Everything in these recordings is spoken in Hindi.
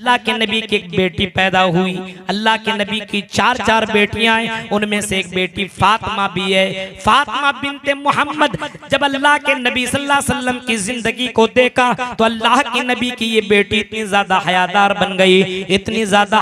अल्लाह के नबी की एक बेटी पैदा हुई। अल्लाह के नबी की चार बेटियां हैं, उनमें से एक बेटी फातिमा भी है, फातिमा बिनते मोहम्मद। जब अल्लाह के नबी सल्लल्लाहु अलैहि वसल्लम की जिंदगी को देखा तो अल्लाह के नबी की ये बेटी इतनी ज्यादा हयादार बन गई, इतनी ज्यादा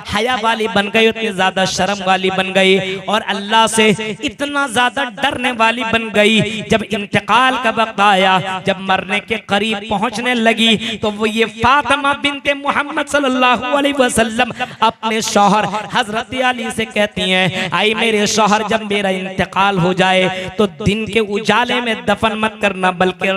हया वाली बन गई, इतनी ज्यादा शर्म वाली बन गई और अल्लाह से इतना ज्यादा डरने वाली बन गई। जब इंतकाल का वक्त आया, जब मरने के करीब पहुंचने लगी तो वो ये फातिमा बिनते मोहम्मद सल्लल्लाहु अलैहि वसल्लम अपने शौहर हजरत अली से कहती हैं, आई मेरे शौहर, जब मेरा इंतकाल हो जाए तो दिन के उजाले में दफन मत करना, बल्कि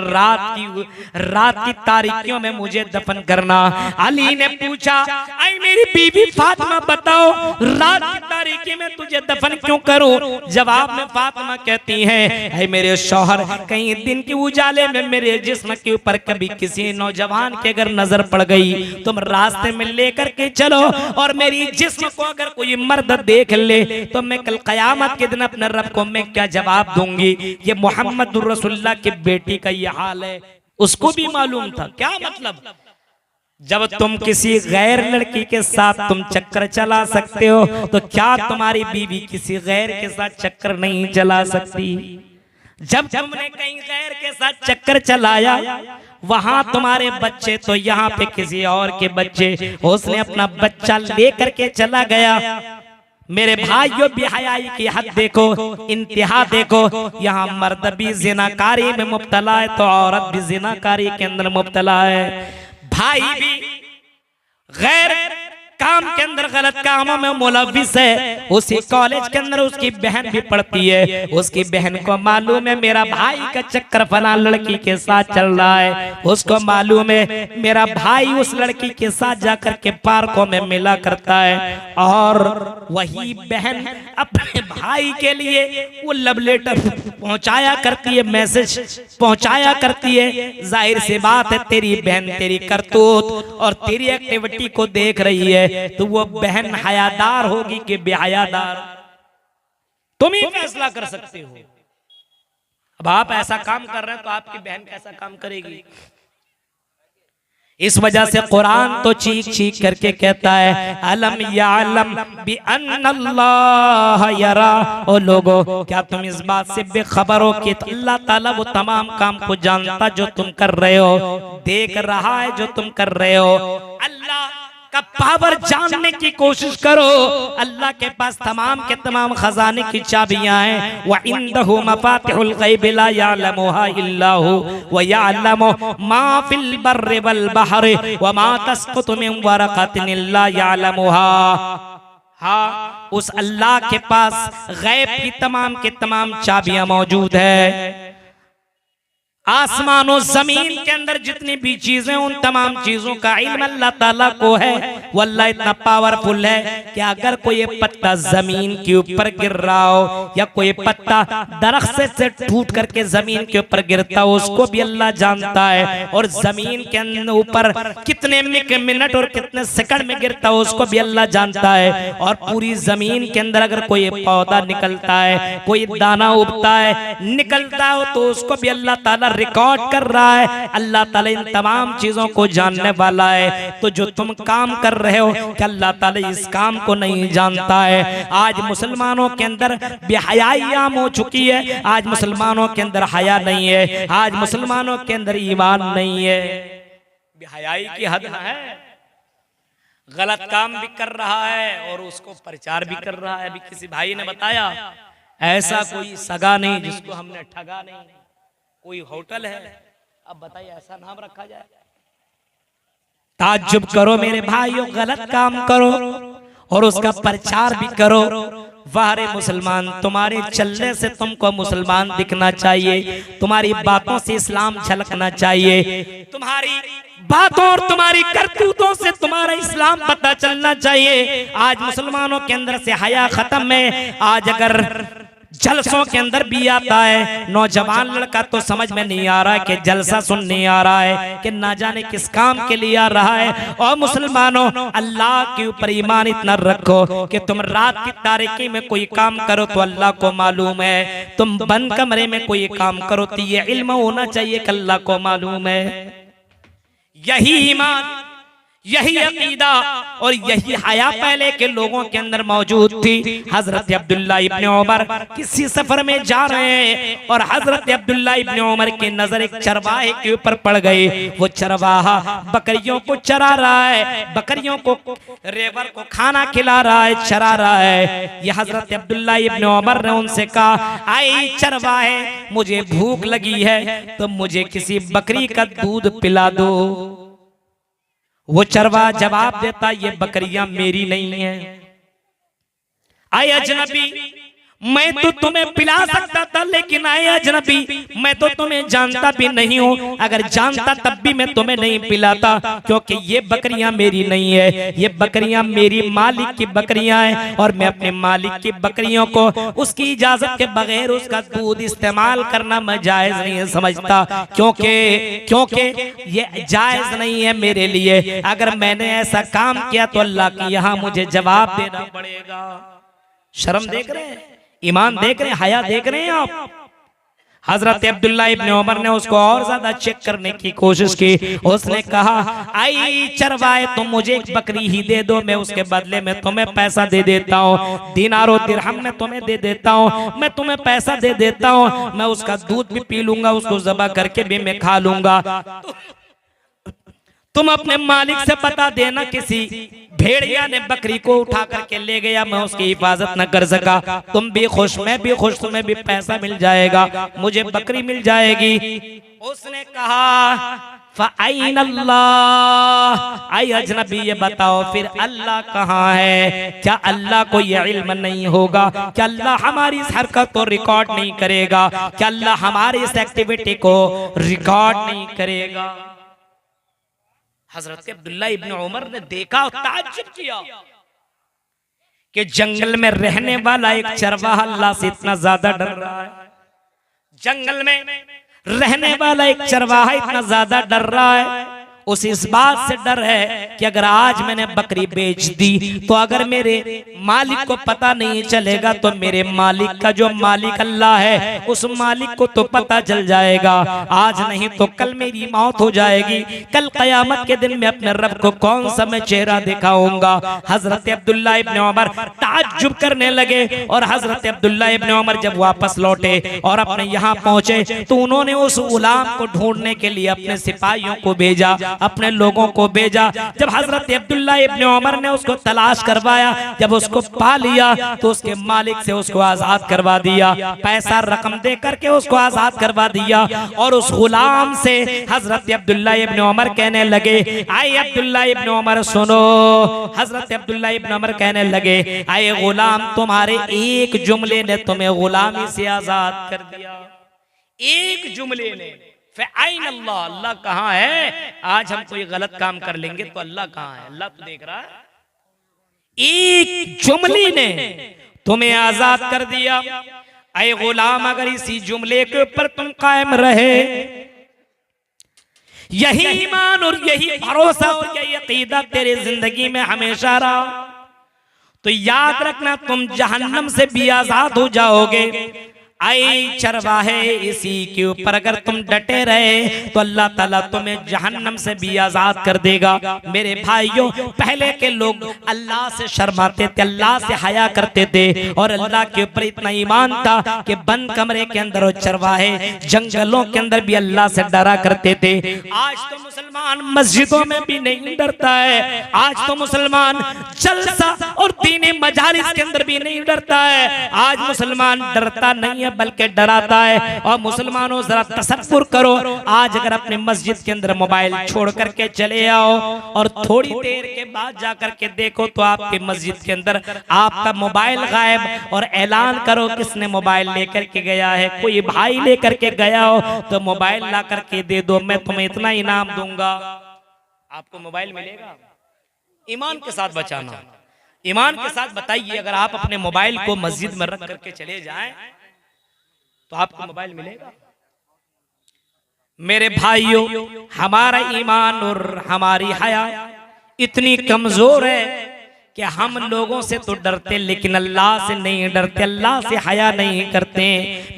रात की तारीकियों में मुझे दफन करना। अली ने पूछा, आई मेरी बीवी फातिमा, बताओ रात की तारीकी में तुझे दफन क्यों करूं? जवाब में फातिमा कहती है, ऐ मेरे शौहर, कहीं दिन के उजाले में मेरे जिस्म के ऊपर कभी किसी नौजवान के अगर नजर पड़ गई, तुम रास्ते में लेकर के चलो और मेरी जिस्म को अगर कोई मर्द देख ले तो मैं कल कयामत के दिन अपने रब को मैं क्या जवाब दूंगी? ये मोहम्मद रसूलुल्लाह की बेटी का ये हाल है। उसको भी मालूम था। क्या मतलब? जब तुम किसी गैर लड़की के साथ तुम चक्कर चला सकते हो तो क्या तुम्हारी बीवी किसी गैर के साथ चक्कर नहीं चला सकती? जब तुमने कहीं गैर के साथ चक्कर चलाया, वहां तुम्हारे बच्चे तो यहाँ पे किसी और के बच्चे, उसने अपना बच्चा लेकर के चला गया। मेरे भाइयों, बेहयाई की हद देखो, इंतहा देखो। यहाँ मर्द भी जिनाकारी में मुब्तला है तो औरत भी जिनाकारी के अंदर मुब्तला है। भाई भी गैर काम के अंदर गलत कामों में मुलविस है। उसी कॉलेज के अंदर उसकी बहन भी पढ़ती है। उसकी बहन को मालूम है मेरा भाई का चक्कर फला लड़की के साथ चल रहा है। उसको मालूम है मेरा भाई उस लड़की के साथ जाकर के पार्कों में मिला करता है और वही बहन अपने भाई के लिए वो लव लेटर पहुंचाया करती है, मैसेज पहुंचाया करती है। जाहिर सी बात है, तेरी बहन तेरी करतूत और तेरी एक्टिविटी को देख रही है तो वो बहन हयादार होगी कि बेहयादार, तुम ही फैसला कर सकते हो। अब आप ऐसा काम कर रहे हैं तो आपकी बहन कैसा काम करेगी? इस वजह से कुरान तो चीख चीख करके कहता है, अलम यालम बि अन्नल्लाह यरा। ओ लोगो, क्या तुम इस बात से बेखबर हो कि अल्लाह ताला वो तमाम काम को जानता जो तुम कर रहे हो, देख रहा है जो तुम कर रहे हो। अल्लाह का पावर जानने की कोशिश करो। अल्लाह के पास तमाम के तमाम खजाने की चाबियां हैं। व इंदहु मफातिहुल गैब ला यअलमुहा इल्ला हु व यअलमु मा फिल बर्रि वल बहरि व मा तस्कुतु मिन वरक़तिन इल्ला यअलमुहा। हाँ, उस अल्लाह के पास गैब की तमाम के तमाम चाबियां मौजूद है। आसमान और जमीन के अंदर जितनी भी चीजें, उन तमाम चीजों का इल्म अल्लाह ताला को है। वो अल्लाह इतना पावरफुल है कि अगर कोई पत्ता जमीन के ऊपर गिर रहा हो या कोई पत्ता दरख्त से टूट करके जमीन के ऊपर गिरता हो, उसको भी अल्लाह जानता है। और जमीन के ऊपर कितने मिनट और कितने सेकंड में गिरता हो, उसको भी अल्लाह जानता है। और पूरी जमीन के अंदर अगर कोई पौधा निकलता है, कोई दाना उगता है, निकलता हो, तो उसको भी अल्लाह ताला रिकॉर्ड कर रहा है। अल्लाह ताला इन तमाम चीजों को जानने वाला है। तो जो तुम काम कर रहे हो, क्या अल्लाह ताला इस काम को नहीं जानता है? आज मुसलमानों के अंदर बेहयाई आम हो चुकी है। आज मुसलमानों के अंदर हया नहीं है। आज मुसलमानों के अंदर ईमान नहीं है। बेहयाई की हद है। गलत काम भी कर रहा है और उसको प्रचार भी कर रहा है। अभी किसी भाई ने बताया, ऐसा कोई सगा नहीं जिसको हमने ठगा नहीं। कोई होटल है, अब बताइए ऐसा नाम रखा जाए? ताज्जुब करो मेरे भाइयों, गलत काम करो और उसका प्रचार भी करो। वाह रे मुसलमान, तुम्हारे चलने से तुमको मुसलमान दिखना चाहिए, तुम्हारी बातों से इस्लाम झलकना चाहिए, तुम्हारी बातों और तुम्हारी करतूतों से तुम्हारा इस्लाम पता चलना चाहिए। आज मुसलमानों के अंदर से हया खत्म है। आज अगर जलसों के अंदर भी आता है, नौजवान लड़का तो समझ में नहीं आ रहा है कि जलसा सुनने आ रहा है कि ना जाने किस काम के लिए आ रहा है। और मुसलमानों, अल्लाह के ऊपर ईमान इतना रखो कि तुम रात की तारीकी में कोई काम करो तो अल्लाह को मालूम है, तुम बंद कमरे में कोई काम करो तो ये इल्म होना चाहिए कि अल्लाह को मालूम है। यही ईमान, यही अकीदा और यही हया पहले के लोगों के अंदर मौजूद थी। हजरत अब्दुल्ला इब्न उमर किसी सफर में जा रहे हैं और हजरत अब्दुल्ला इब्न उमर की नजर एक चरवाहे के ऊपर पड़ गई। वो चरवाहा बकरियों को चरा रहा है, बकरियों को रेवर को खाना खिला रहा है, चरा रहा है। ये हजरत अब्दुल्ला इब्न उमर ने उनसे कहा, आई चरवाहे, मुझे भूख लगी है तो मुझे किसी बकरी का दूध पिला दो। वो चरवा जवाब देता, ये बकरियां मेरी नहीं है। आए अजनबी, मैं तो तुम्हें पिला सकता था, लेकिन आए अजनबी, मैं तो तुम्हें जानता भी नहीं हूँ। अगर जानता तब भी मैं तुम्हें नहीं पिलाता, क्योंकि ये बकरियां मेरी नहीं है, ये बकरियां मेरी मालिक की बकरियां हैं और मैं अपने मालिक की बकरियों को उसकी इजाजत के बगैर उसका दूध इस्तेमाल करना मैं जायज नहीं समझता, क्योंकि ये जायज नहीं है मेरे लिए। अगर मैंने ऐसा काम किया तो अल्लाह के यहाँ मुझे जवाब देना पड़ेगा। शर्म देख रहे हैं, ईमान देख रहे हैं, हया देख रहे हैं आप। हजरत अब्दुल्ला इब्न उमर ने उसको और ज्यादा चेक करने की कोशिश की। उसने कहा, आई चरवाए, तुम मुझे एक बकरी ही दे दो, मैं उसके बदले में तुम्हें पैसा दे देता हूँ, दिनार और दिरहम में तुम्हें दे देता हूँ, मैं तुम्हें पैसा दे देता हूँ, मैं उसका दूध भी पी लूंगा, उसको ज़बह करके भी मैं खा लूंगा। तुम अपने मालिक से बता देना किसी भेड़िया ने बकरी को उठा करके ले गया, मैं उसकी हिफाजत न कर सका, तुम भी खुश, मैं भी खुश, तुम्हें भी पैसा मिल जाएगा, मुझे बकरी मिल जाएगी। उसने कहा, फ़अैन अल्लाह, आई अजनबी ये बताओ फिर अल्लाह कहाँ है? क्या अल्लाह को ये इल्म नहीं होगा? क्या अल्लाह हमारी इस हरकत को रिकॉर्ड नहीं करेगा? क्या अल्लाह हमारी इस एक्टिविटी को रिकॉर्ड नहीं करेगा? हजरत अब्दुल्ला इब्न उमर ने देखा और ताज्जुब किया कि जंगल में रहने वाला एक चरवाहा अल्लाह से इतना ज्यादा डर रहा है। जंगल में रहने वाला एक चरवाहा इतना ज्यादा डर रहा है, उसे इस बात से डर है कि अगर आज मैंने बकरी बेच दी तो अगर मेरे मालिक को पता नहीं चलेगा तो मेरे मालिक का जो मालिक अल्लाह है उस मालिक को तो पता चल जाएगा, आज नहीं तो कल मेरी मौत हो जाएगी, कल क़यामत के दिन मैं अपने रब को कौन सा मैं चेहरा दिखाऊंगा। हजरत अब्दुल्ला इब्न उमर ताज्जुब करने लगे और हजरत अब्दुल्ला इब्न उमर जब वापस लौटे और अपने यहाँ पहुंचे तो उन्होंने उस गुलाम को ढूंढने के लिए अपने सिपाहियों को भेजा, अपने लोगों को भेजा। जब हजरत अब्दुल्ला इब्न उमर ने उसको तलाश करवाया, जब उसको पा लिया तो उसके मालिक से उसको आजाद करवा दिया, पैसा रकम दे करके उसको आजाद करवा दिया। और उस गुलाम से हजरत अब्दुल्ला इब्न उमर कहने लगे, आए अब्दुल्ला इब्न उमर सुनो। हजरत अब्दुल्ला इब्न उमर कहने लगे, आए गुलाम, तुम्हारे एक जुमले ने तुम्हें गुलामी से आजाद कर दिया, एक जुमले ने। फ़अैन अल्लाह, अल्लाह कहाँ है? आज हम कोई गलत काम कर लेंगे तो अल्लाह कहाँ है? अल्लाह तो देख रहा है। एक जुमले ने तुम्हें आजाद कर दिया। ऐ गुलाम, अगर इसी जुमले के ऊपर तुम कायम रहे, यही ईमान और यही भरोसा और यही अकीदा तेरे जिंदगी में हमेशा रहा, तो याद रखना तुम जहन्नम से भी आजाद हो जाओगे। आई चरवाहे, इसी के ऊपर अगर तुम डटे रहे तो अल्लाह ताला तुम्हें जहन्नम से भी आजाद कर देगा। मेरे भाइयों, पहले के लोग अल्लाह से शर्माते थे, अल्लाह से हया करते थे और अल्लाह के ऊपर इतना ईमान था कि बंद कमरे के अंदर और चरवाहे जंगलों के अंदर भी अल्लाह से डरा करते थे। आज तो मुसलमान मस्जिदों में भी नहीं डरता है, आज तो मुसलमान जलसा और दीनी मजालिस के अंदर भी नहीं डरता है। आज मुसलमान डरता नहीं है बल्कि डराता है। और मुसलमानों, जरा तसव्वुर करो, आज अगर अपने मस्जिद के अंदर मोबाइल छोड़ करके चले आओ और थोड़ी देर के बाद जाकर के देखो तो आपके मस्जिद के अंदर आपका मोबाइल गायब, और ऐलान करो किसने मोबाइल लेकर के गया है, कोई भाई लेकर के गया हो तो मोबाइल ला करके दे दो, मैं तुम्हें इतना इनाम दूंगा, आपको मोबाइल मिलेगा। ईमान के साथ बचाना, ईमान के साथ बताइए, अगर आप अपने मोबाइल को मस्जिद में रख करके चले जाएं तो आपको मोबाइल मिलेगा? मेरे भाइयों, हमारा ईमान और हमारी हया इतनी कमजोर है कि हम लोगों से तो डरते लेकिन अल्लाह से नहीं डरते, अल्लाह से हया नहीं करते।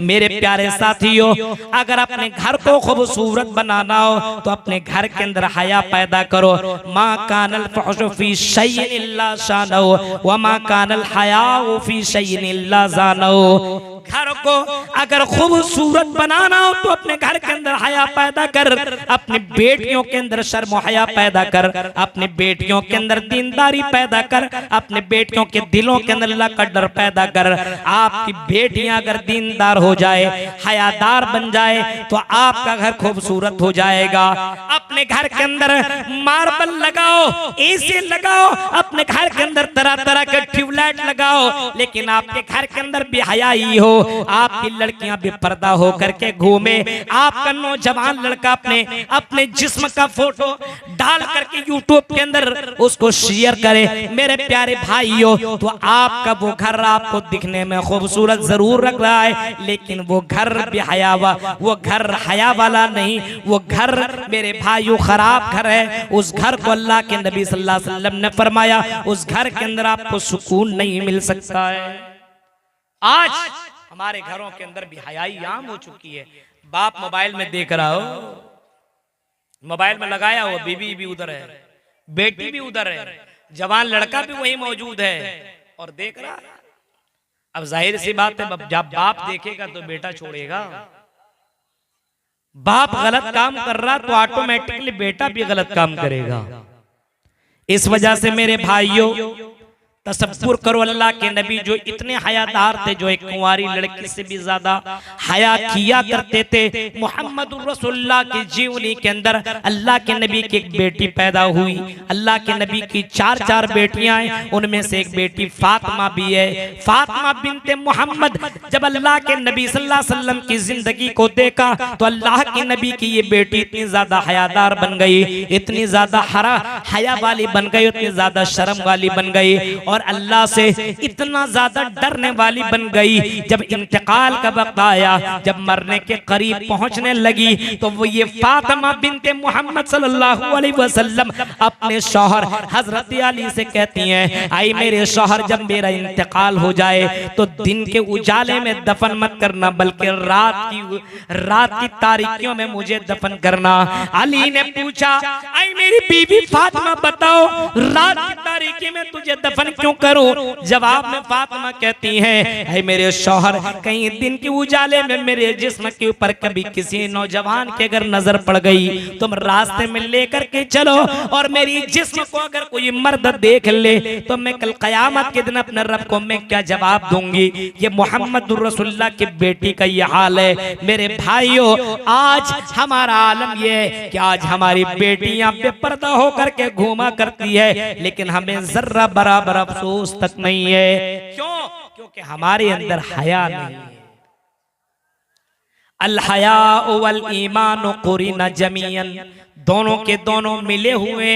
मेरे प्यारे साथियों, अगर अपने घर को खूबसूरत बनाना हो तो अपने घर के अंदर हया पैदा करो। माँ कानल फहशु फी शैइन इल्ला शानहु व माँ कानल हयाउ फी शैइन इल्ला ज़ानहु। घर को अगर खूबसूरत बनाना हो तो अपने घर के अंदर हया पैदा कर, अपनी बेटियों के अंदर शर्म हया पैदा कर, अपनी बेटियों के अंदर दीनदारी पैदा कर, अपने बेटियों के दिलों के अंदर अल्लाह का डर पैदा कर। आपकी बेटियां अगर दीनदार हो जाए, हयादार बन जाए तो आपका घर खूबसूरत हो जाएगा। अपने घर के अंदर मार्बल लगाओ, एसी लगाओ, अपने घर के अंदर तरह तरह के ट्यूबलाइट लगाओ, लेकिन आपके घर के अंदर बेहयाई हो, आपकी लड़कियां बेपर्दा होकर के घूमे, आपका नौजवान लड़का अपने जिस्म का फोटो डाल करके यूट्यूब के अंदर उसको शेयर करे, मेरे प्यारे भाइयों, तो आपका वो घर आपको दिखने में खूबसूरत जरूर लग रहा है, लेकिन वो घर बेहया, वो घर हया वाला नहीं, वो घर मेरे भाइयों खराब घर है। उस घर को अल्लाह के नबी सल्लल्लाहु अलैहि वसल्लम ने फरमाया, उस घर के अंदर आपको सुकून नहीं मिल सकता है। आज हमारे घरों के अंदर भी हयाई आम हो चुकी है। बाप मोबाइल में देख रहा हो, मोबाइल में लगाया हो, बीवी भी उधर है, बेटी भी उधर है, जवान लड़का भी वही मौजूद है और देख रहा है। अब जाहिर सी बात है, जब बाप देखेगा तो बेटा छोड़ेगा। बाप गलत काम कर रहा तो ऑटोमेटिकली बेटा भी गलत काम करेगा। इस वजह से मेरे भाइयों, तसव्वुर करो, अल्लाह के नबी जो इतने हयादार थे, जो एक कुंवारी लड़की से भी ज्यादा हया किया करते थे। मोहम्मद रसूलुल्लाह की जीवनी के अंदर अल्लाह के नबी की एक बेटी पैदा हुई। अल्लाह के नबी की चार बेटियां हैं, उनमें से एक बेटी फातिमा भी है, फातिमा बिनते मोहम्मद। जब अल्लाह के नबी सल्लल्लाहु अलैहि वसल्लम की जिंदगी को देखा तो अल्लाह के नबी की ये बेटी इतनी ज्यादा हयादार बन गई, इतनी ज्यादा हया वाली बन गई, इतनी ज्यादा शर्म वाली बन गई और अल्लाह से इतना ज्यादा डरने वाली बन गई। जब इंतकाल का वक्त आया, जब मरने के करीब पहुंचने लगी, तो वो ये फातिमा बिनते मोहम्मद सल्लल्लाहु अलैहि वसल्लम अपने शौहर हजरत अली से कहती हैं, आई मेरे शौहर, जब मेरा इंतकाल हो जाए तो दिन के उजाले में दफन मत करना, बल्कि रात की तारीकियों में मुझे दफन करना। अली ने पूछा, आई मेरी बीवी फातिमा, बताओ रात की तारीकी में तुझे दफन क्यों करूं? जवाब में फातिमा कहती हैं, है मेरे शौहर, कहीं दिन के उजाले में मेरे जिस्म के ऊपर कभी किसी नौजवान के अगर नजर पड़ गई, तुम रास्ते में लेकर के चलो, और मेरी जिस्म को अगर कोई मर्द देख ले तो मैं कल कयामत के दिन अपने रब को मैं क्या जवाब दूंगी? ये मोहम्मद रसूलुल्लाह की बेटी का ये हाल है। मेरे भाइयों, आज हमारा आलम ये है कि आज हमारी बेटियां बेपर्दा होकर के घूमा करती है, लेकिन हमें जर्रा बराबर अफसोस तक नहीं है। क्यों? क्योंकि हमारे अंदर हया नहीं है। अल हया वल ईमान कुरिना जमीअन, दोनों के दोनों मिले हुए।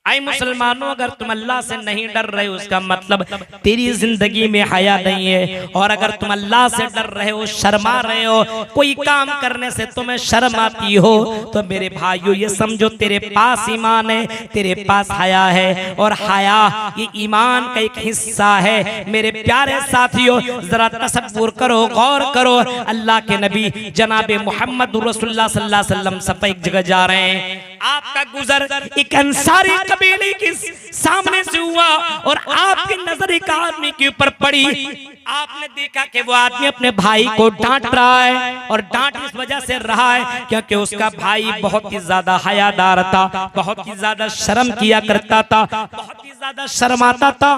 आई मुसलमानों, अगर तुम अल्लाह से नहीं डर रहे हो उसका मतलब तेरी जिंदगी में हया नहीं है। और अगर तुम अल्लाह से डर रहे हो, शर्मा रहे हो, कोई काम करने से तुम्हें शर्म आती हो, तो मेरे भाइयों ये समझो तेरे पास ईमान है, तेरे पास हया है। और हया ये ईमान का एक हिस्सा है। मेरे प्यारे साथियों, जरा तसव्वुर करो, गौर करो, अल्लाह के नबी जनाब मोहम्मद रसूलुल्लाह सल्लल्लाहु अलैहि वसल्लम सफा एक जगह जा रहे हैं। आपका गुजर एक अंसारी कबीले के सामने से हुआ और आपकी नजर एक आदमी के ऊपर पड़ी। आपने देखा कि वो आदमी अपने भाई को डांट रहा है, और डांट इस वजह से रहा है क्योंकि उसका भाई बहुत ही ज्यादा हयादार था, बहुत ही ज्यादा शर्म किया करता था, बहुत ही ज्यादा शर्माता था।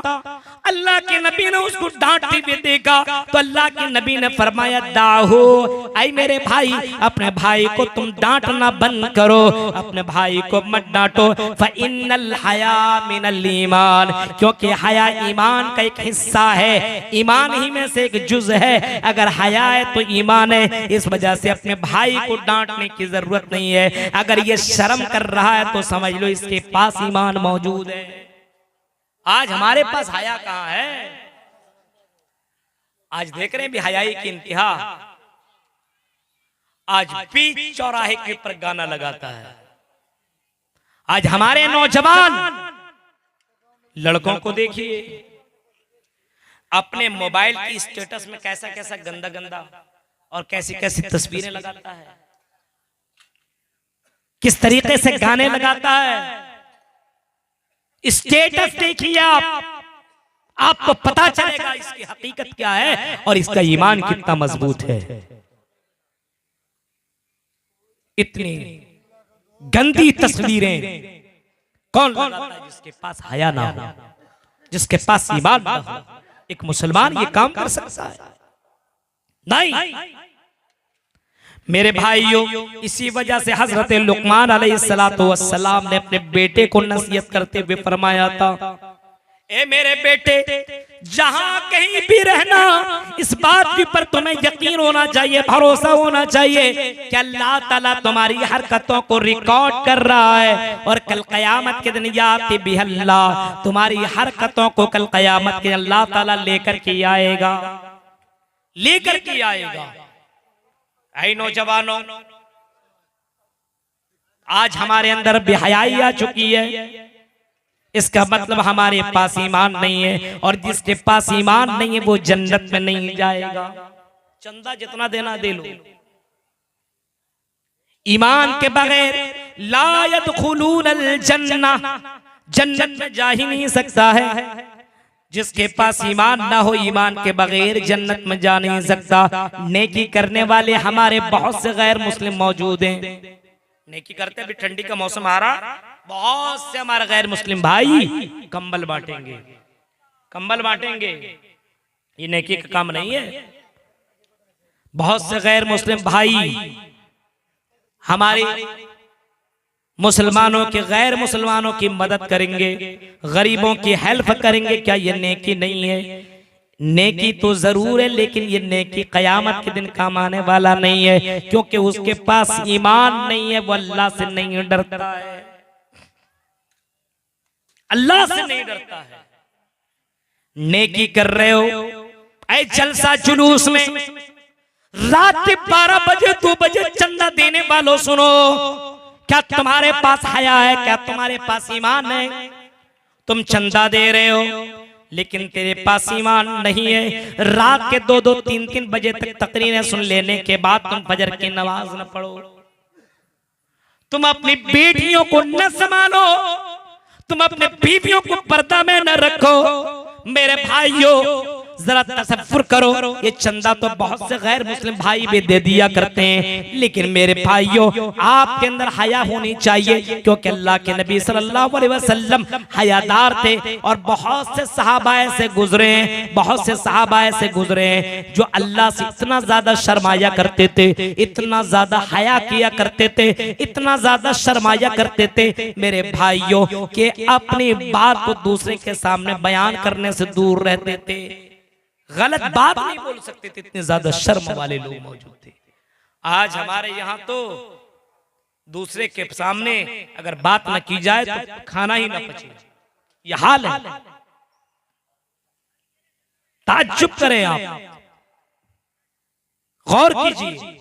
अल्लाह के नबी ने उसको डांटते हुए देखा तो अल्लाह के नबी ने फरमाया, दाहो, आई मेरे भाई, अपने भाई को तुम डांटना बंद करो, अपने भाई को मत डांटो। फ़इन्नल हया मिनल ईमान, क्योंकि हया ईमान का एक हिस्सा है, ईमान ही में से एक जुज है। अगर हया है तो ईमान है। इस वजह से अपने भाई को डांटने की जरूरत नहीं है। अगर ये शर्म कर रहा है तो समझ लो इसके पास ईमान मौजूद है। आज हमारे पास हया कहां है? आज देख रहे हैं भी हयाई की इंतहा। आज बीच चौराहे के ऊपर गाना लगाता है। आज हमारे नौजवान लड़कों को देखिए अपने मोबाइल की स्टेटस में कैसा कैसा गंदा गंदा और कैसी कैसी तस्वीरें लगाता है, किस तरीके से गाने लगाता है। स्टेटस देखिए आपको पता चलेगा इसकी हकीकत क्या है और इसका ईमान कितना मजबूत है। इतनी गंदी तस्वीरें कौन लगाता है जिसके पास हया ना हो, जिसके पास ईमान ना हो। एक मुसलमान ये काम कर सकता है? नहीं। मेरे भाइयों, इसी वजह से हजरत लुकमान अलैहिस्सलातु वस्सलाम ने अपने बेटे को नसीहत करते हुए फरमाया था, ए मेरे बेटे, जहां कहीं भी रहना, इस बात के ऊपर तुम्हें यकीन होना चाहिए, भरोसा होना चाहिए कि अल्लाह ताला तुम्हारी हरकतों को रिकॉर्ड कर रहा है और कल कयामत के दिन याति बिहल्लाह, तुम्हारी हरकतों को कल कयामत के अल्लाह ताला लेकर के आएगा, लेकर के आएगा। ऐ नौजवानों, आज हमारे अंदर बेहयाई आ चुकी है। इसका मतलब हमारे पास ईमान नहीं है और जिसके पास ईमान नहीं है वो जन्नत में नहीं जाएगा। चंदा जितना देना दे लो, ईमान के बगैर ला यदखुलूनल जन्नह, जन्नत में जा ही नहीं सकता है। जिसके पास ईमान ना हो, ईमान के बगैर जन्नत में जा नहीं सकता। नेकी करने वाले हमारे बहुत से गैर मुस्लिम मौजूद हैं, नेकी करते भी, ठंडी का मौसम आ रहा, बहुत से हमारे गैर मुस्लिम भाई कंबल बांटेंगे, कंबल बांटेंगे। ये नेकी का काम नहीं है। बहुत से गैर मुस्लिम भाई हमारे मुसलमानों के गैर मुसलमानों की मदद करेंगे, गरीबों की हेल्प करेंगे। क्या ये नेकी नहीं है? नेकी तो जरूर है, लेकिन ये नेकी कयामत के दिन काम आने वाला नहीं है, क्योंकि उसके पास ईमान नहीं है, वो अल्लाह से नहीं डरता है, अल्लाह से नहीं डरता है। नेकी कर रहे हो ऐ जलसा जुलूस में, रात 12 बजे 2 बजे चंदा देने वालों सुनो, क्या तुम्हारे पास हया है? क्या तुम्हारे पास ईमान है? तुम चंदा दे रहे हो लेकिन तेरे पास ईमान नहीं है। रात के 2-2 3-3 बजे तक तकरीरें सुन लेने के बाद तुम फजर की नमाज न पढ़ो, तुम अपनी बेटियों को न संभालो, तुम अपने बीवियों को पर्दा में न रखो। मेरे भाइयों, जरा तसव्वुर करो, ये चंदा तो बहुत से गैर मुस्लिम भाई भी दे दिया करते हैं, लेकिन मेरे भाइयों आपके अंदर हया होनी चाहिए, क्योंकि अल्लाह के नबी सल्लल्लाहु अलैहि वसल्लम हयादार थे और बहुत से सहाबा से गुजरे हैं, बहुत से सहाबा से गुजरे हैं जो अल्लाह से इतना ज्यादा शर्माया करते थे, इतना ज्यादा हया किया करते थे, इतना ज्यादा शर्माया करते थे मेरे भाइयों कि अपनी बात को दूसरे के सामने बयान करने से दूर रहते थे, गलत बात नहीं बोल सकते थे, इतने ज्यादा शर्म वाले लोग मौजूद थे। आज हमारे यहाँ तो दूसरे के सामने अगर बात न की जाए तो खाना ही न पचे, यह हाल है। ताज्जुब करें आप, गौर कीजिए।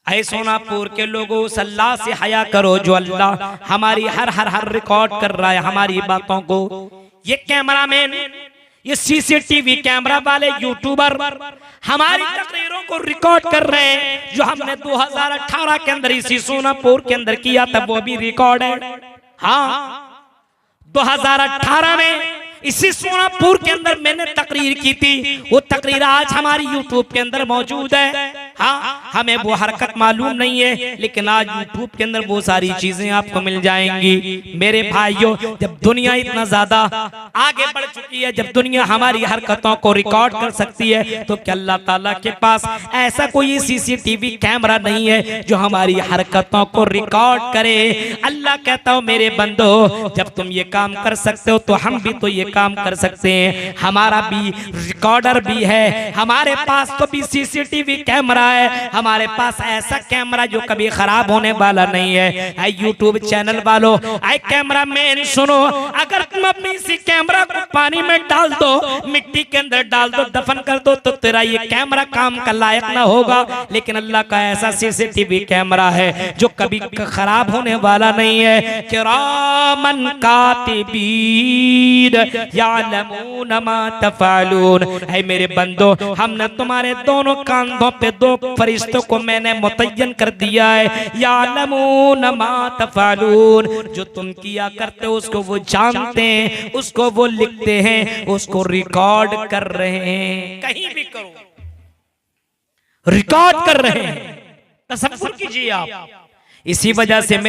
ऐ सोनापुर के लोगों, अल्लाह से हया करो जो अल्लाह हमारी हर रिकॉर्ड कर रहा है हमारी बातों को। ये कैमरामैन, ये सीसीटीवी कैमरा वाले यूट्यूबर हमारी तकरीरों को रिकॉर्ड कर रहे हैं, जो हमने 2018 के अंदर इसी सोनापुर के अंदर किया था वो भी रिकॉर्ड है। हाँ, 2018 में इसी सोनापुर के अंदर मैंने तकरीर की थी, वो तकरीर आज हमारी यूट्यूब के अंदर मौजूद है। हाँ, हमें वो हरकत मालूम नहीं है, लेकिन आज यूट्यूब के अंदर वो सारी चीजें आपको मिल जाएंगी। मेरे भाइयों, जब दुनिया इतना ज्यादा आगे बढ़ चुकी है, जब दुनिया हमारी हरकतों को रिकॉर्ड कर सकती है, तो क्या अल्लाह ताला के पास ऐसा कोई सीसीटीवी कैमरा नहीं है जो हमारी हरकतों को रिकॉर्ड करे? अल्लाह कहता हो मेरे बंदो, जब तुम ये काम कर सकते हो तो हम भी तो ये काम कर सकते हैं। हमारा भी रिकॉर्डर भी है, हमारे पास तो भी सीसीटीवी कैमरा है, हमारे पास ऐसा कैमरा जो कभी खराब होने वाला नहीं है। यूट्यूब चैनल वालों, कैमरा मैन सुनो, अगर तुम अपनी इसी कैमरा कैमरा को पानी में डाल दो, मिट्टी के अंदर डाल दो, दफन कर दो, तो तेरा ये कैमरा काम का लायक ना होगा। लेकिन अल्लाह का ऐसा सीसीटीवी कैमरा है जो कभी खराब होने वाला नहीं है। किरामन कातिबीन यालमून मा तफअलून। ऐ मेरे बंदो, हमने तुम्हारे दोनों कांधों पे दो फरिश्तों को मैंने मुतय्यन कर दिया है। यालमून मा तफअलून, जो तुम किया करते हो उसको वो जानते हैं, उसको वो लिखते हैं, उसको रिकॉर्ड कर रहे हैं। कहीं भी करो रिकॉर्ड कर रहे हैं, तसव्वुर कीजिए आप। इसी वजह से मैं